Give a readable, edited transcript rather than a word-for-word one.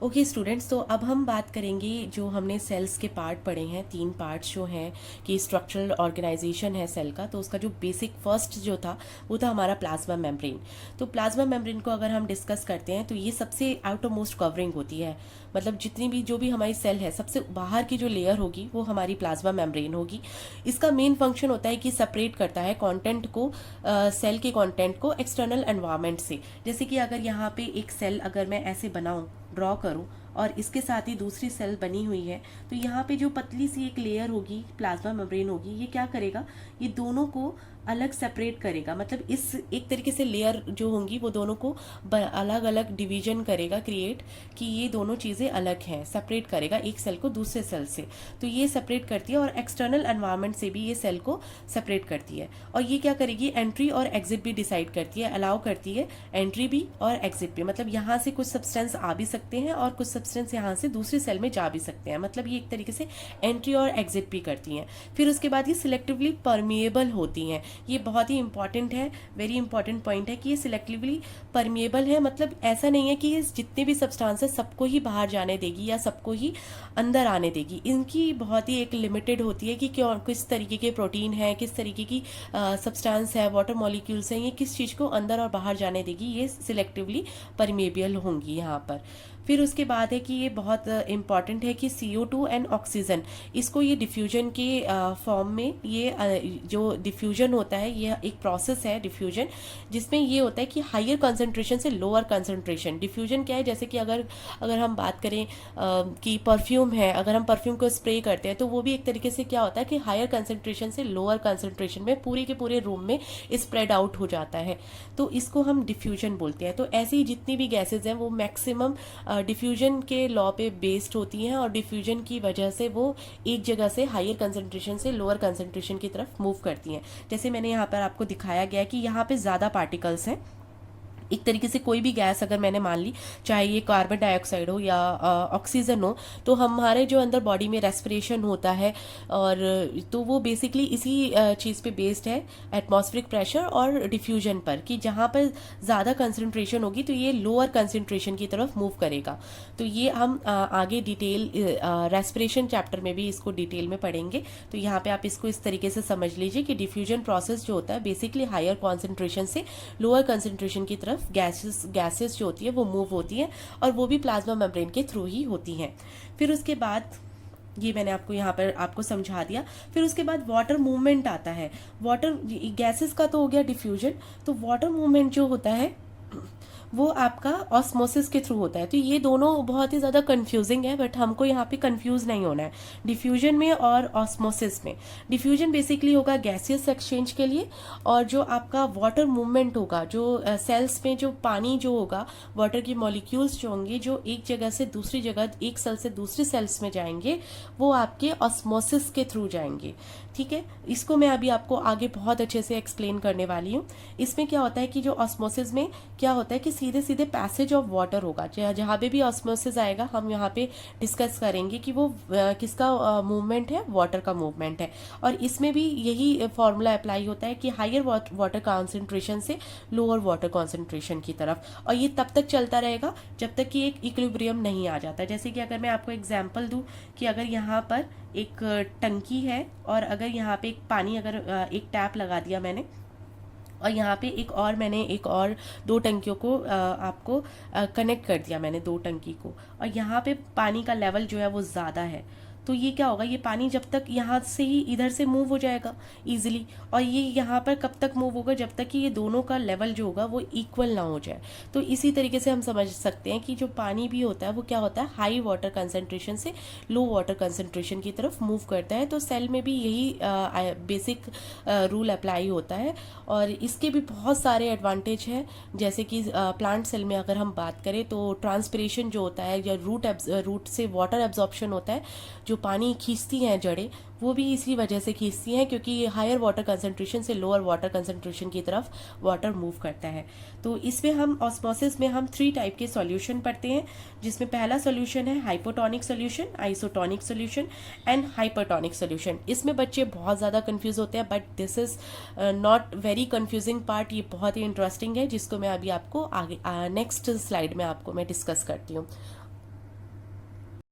Okay students, तो अब हम बात करेंगे जो हमने सेल्स के पार्ट पढ़े हैं, 3 पार्ट्स जो हैं कि स्ट्रक्चरल ऑर्गेनाइजेशन है सेल का। तो उसका जो बेसिक फर्स्ट जो था वो था हमारा प्लाज्मा मेम्ब्रेन। तो प्लाज्मा मेम्ब्रेन को अगर हम डिस्कस करते हैं तो ये सबसे आउटर मोस्ट कवरिंग होती है, मतलब जितनी भी जो भी हमारी सेल है सबसे बाहर की जो लेयर होगी वो हमारी प्लाज्मा मेम्ब्रेन होगी। इसका मेन फंक्शन होता है कि सेपरेट करता है कंटेंट को, सेल के कंटेंट को एक्सटर्नल एनवायरनमेंट से। जैसे कि अगर यहाँ पे एक सेल अगर मैं ऐसे बनाऊं, ड्रॉ करूं, और इसके साथ ही दूसरी सेल बनी हुई है, तो यहाँ पे जो पतली सी एक लेयर होगी प्लाज्मा मेम्ब्रेन होगी, ये क्या करेगा, ये दोनों को अलग सेपरेट करेगा। मतलब इस एक तरीके से लेयर जो होंगी वो दोनों को अलग अलग डिवीजन करेगा, क्रिएट, कि ये दोनों चीज़ें अलग हैं, सेपरेट करेगा एक सेल को दूसरे सेल से। तो ये सेपरेट करती है और एक्सटर्नल एनवायरनमेंट से भी ये सेल को सेपरेट करती है। और ये क्या करेगी, एंट्री और एग्जिट भी डिसाइड करती है, अलाउ करती है एंट्री भी और एग्जिट भी। मतलब यहाँ से कुछ सब्सटेंस आ भी सकते हैं और कुछ सब्सटेंस यहाँ से दूसरी सेल में जा भी सकते हैं। मतलब ये एक तरीके से एंट्री और एग्जिट भी करती हैं। फिर उसके बाद ये सिलेक्टिवली परमिएबल होती हैं। ये बहुत ही इंपॉर्टेंट है, वेरी इंपॉर्टेंट पॉइंट है कि ये सिलेक्टिवली परमिएबल है। मतलब ऐसा नहीं है कि ये जितने भी सब्सटेंस है सबको ही बाहर जाने देगी या सबको ही अंदर आने देगी। इनकी बहुत ही एक लिमिटेड होती है कि क्यों, किस तरीके के प्रोटीन है, किस तरीके की सब्सटेंस है, वाटर मॉलिक्यूल्स हैं, ये किस चीज़ को अंदर और बाहर जाने देगी, ये सिलेक्टिवली परमिएबल होंगी यहाँ पर। फिर उसके बाद है कि ये बहुत इंपॉर्टेंट है कि CO2 एंड ऑक्सीजन, इसको ये डिफ्यूजन के फॉर्म में, ये जो डिफ्यूजन होता है ये एक प्रोसेस है डिफ्यूजन, जिसमें ये होता है कि हायर कंसंट्रेशन से लोअर कंसंट्रेशन। डिफ्यूजन क्या है, जैसे कि अगर अगर हम बात करें कि परफ्यूम है, अगर हम परफ्यूम को स्प्रे करते हैं तो वो भी एक तरीके से क्या होता है कि हायर कंसंट्रेशन से लोअर कंसंट्रेशन में पूरे के पूरे रूम में स्प्रेड आउट हो जाता है, तो इसको हम डिफ्यूजन बोलते हैं। तो ऐसी जितनी भी गैसेज हैं वो मैक्सिमम डिफ्यूजन के लॉ पे बेस्ड होती हैं और डिफ्यूजन की वजह से वो एक जगह से हायर कंसंट्रेशन से लोअर कंसंट्रेशन की तरफ मूव करती हैं। जैसे मैंने यहाँ पर आपको दिखाया गया कि यहाँ पे ज़्यादा पार्टिकल्स हैं। एक तरीके से कोई भी गैस अगर मैंने मान ली, चाहे ये कार्बन डाइऑक्साइड हो या ऑक्सीजन हो, तो हमारे जो अंदर बॉडी में रेस्पिरेशन होता है, और तो वो बेसिकली इसी चीज़ पे बेस्ड है, एटमॉस्फेरिक प्रेशर और डिफ्यूजन पर, कि जहाँ पर ज़्यादा कंसंट्रेशन होगी तो ये लोअर कंसंट्रेशन की तरफ मूव करेगा। तो ये हम आगे डिटेल रेस्पिरेशन चैप्टर में भी इसको डिटेल में पढ़ेंगे। तो यहाँ पे आप इसको इस तरीके से समझ लीजिए कि डिफ्यूजन प्रोसेस जो होता है बेसिकली हायर कॉन्सेंट्रेशन से लोअर कंसंट्रेशन की तरफ गैसेस जो होती है वो मूव होती है, और वो भी प्लाज्मा मेम्ब्रेन के थ्रू ही होती हैं। फिर उसके बाद ये मैंने आपको यहाँ पर आपको समझा दिया। फिर उसके बाद वाटर मूवमेंट आता है। वाटर गैसेस का तो हो गया डिफ्यूजन, तो वाटर मूवमेंट जो होता है वो आपका ऑस्मोसिस के थ्रू होता है। तो ये दोनों बहुत ही ज़्यादा कंफ्यूजिंग है, बट हमको यहाँ पे कंफ्यूज नहीं होना है डिफ्यूजन में और ऑस्मोसिस में। डिफ्यूजन बेसिकली होगा गैसियस एक्सचेंज के लिए, और जो आपका वाटर मूवमेंट होगा, जो सेल्स में जो पानी जो होगा, वाटर की मॉलिक्यूल्स जो होंगे जो एक जगह से दूसरी जगह, एक सेल से दूसरी सेल्स में जाएंगे, वो आपके ऑस्मोसिस के थ्रू जाएंगे। ठीक है, इसको मैं अभी आपको आगे बहुत अच्छे से एक्सप्लेन करने वाली हूँ। इसमें क्या होता है कि जो ऑस्मोसिस में क्या होता है कि सीधे सीधे पैसेज ऑफ वाटर होगा। जहाँ पे भी ऑस्मोसिस आएगा हम यहाँ पे डिस्कस करेंगे कि वो किसका मूवमेंट है, वाटर का मूवमेंट है। और इसमें भी यही फॉर्मूला अप्लाई होता है कि हायर वाटर कॉन्सेंट्रेशन से लोअर वाटर कॉन्सेंट्रेशन की तरफ, और ये तब तक चलता रहेगा जब तक कि एक इक्विलिब्रियम नहीं आ जाता। जैसे कि अगर मैं आपको एग्जाम्पल दूँ कि अगर यहाँ पर एक टंकी है और अगर यहाँ पे एक पानी, अगर एक टैप लगा दिया मैंने, और यहाँ पे मैंने एक और 2 टंकियों को आपको कनेक्ट कर दिया, मैंने 2 टंकी को, और यहाँ पे पानी का लेवल जो है वो ज़्यादा है, तो ये क्या होगा, ये पानी जब तक यहाँ से ही इधर से मूव हो जाएगा इजीली, और ये यहाँ पर कब तक मूव होगा, जब तक कि ये दोनों का लेवल जो होगा वो इक्वल ना हो जाए। तो इसी तरीके से हम समझ सकते हैं कि जो पानी भी होता है वो क्या होता है, हाई वाटर कंसंट्रेशन से लो वाटर कंसंट्रेशन की तरफ मूव करता है। तो सेल में भी यही बेसिक रूल अप्लाई होता है, और इसके भी बहुत सारे एडवांटेज हैं। जैसे कि प्लांट सेल में अगर हम बात करें तो ट्रांसपिरेशन जो होता है, या रूट से वाटर एब्जॉर्प्शन होता है, जो पानी खींचती हैं जड़ें, वो भी इसी वजह से खींचती हैं क्योंकि हायर वाटर कंसंट्रेशन से लोअर वाटर कंसंट्रेशन की तरफ वाटर मूव करता है। तो इसमें हम ऑस्मोसिस में हम 3 टाइप के सॉल्यूशन पढ़ते हैं, जिसमें पहला सॉल्यूशन है hypotonic solution, isotonic solution and hypertonic solution. इसमें बच्चे बहुत ज़्यादा कंफ्यूज होते हैं, but this is not very confusing part. ये बहुत ही इंटरेस्टिंग है, जिसको मैं अभी आपको आगे नेक्स्ट स्लाइड में आपको मैं डिस्कस करती हूँ।